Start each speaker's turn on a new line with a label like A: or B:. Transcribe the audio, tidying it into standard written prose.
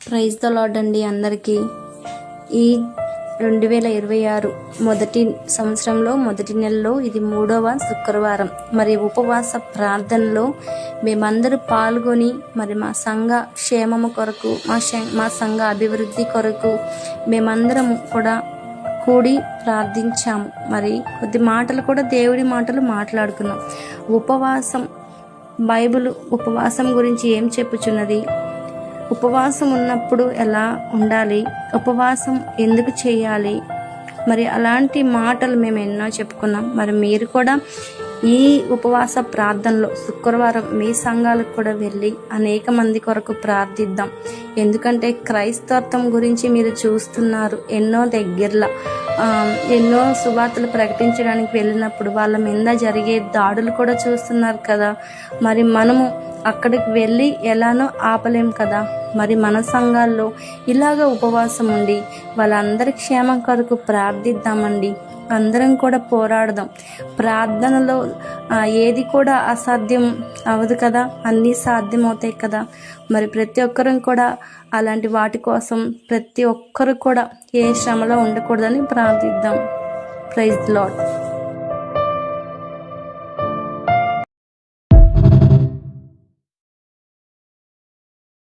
A: Praise the lord అండి అందరికీ. ఈ 2026 మొదటి సంవత్సరంలో మొదటి నెలలో ఇది 3వ శుక్రవారం. మరి ఉపవాస ప్రార్థనలో మేమందరూ పాల్గొని మరి మా సంఘ క్షేమము కొరకు మా సంఘ అభివృద్ధి కొరకు మేమందరం కూడా కూడి ప్రార్థించాము. మరి కొద్ది మాటలు కూడా దేవుడి మాటలు మాట్లాడుకున్నాం. బైబిల్ ఉపవాసం గురించి ఏం చెప్పుచున్నది, ఉపవాసం ఉన్నప్పుడు ఎలా ఉండాలి, ఉపవాసం ఎందుకు చేయాలి, మరి అలాంటి మాటలు మేము ఎన్నో చెప్పుకున్నాం. మరి మీరు కూడా ఈ ఉపవాస ప్రార్థనలో శుక్రవారం మీ సంఘాలకు కూడా వెళ్ళి అనేక మంది కొరకు ప్రార్థిద్దాం. ఎందుకంటే క్రైస్తవత్వం గురించి మీరు చూస్తున్నారు, ఎన్నో దగ్గరలో ఎన్నో సువార్తలు ప్రకటించడానికి వెళ్ళినప్పుడు వాళ్ళ మీద జరిగే దాడులు కూడా చూస్తున్నారు కదా. మరి మనము అక్కడికి వెళ్ళి ఎలానో ఆపలేం కదా. మరి మన సంఘాల్లో ఇలాగ ఉపవాసం ఉండి వాళ్ళందరి క్షేమం కొరకు ప్రార్థిద్దామండి. అందరం కూడా పోరాడదాం. ప్రార్థనలో ఏది కూడా అసాధ్యం అవ్వదు కదా, అన్నీ సాధ్యం అవుతాయి కదా. మరి ప్రతి ఒక్కరం కూడా అలాంటి వాటి కోసం ప్రతి ఒక్కరు కూడా ఏ శ్రమలో ఉండకూడదని ప్రార్థిద్దాం. Praise the lord.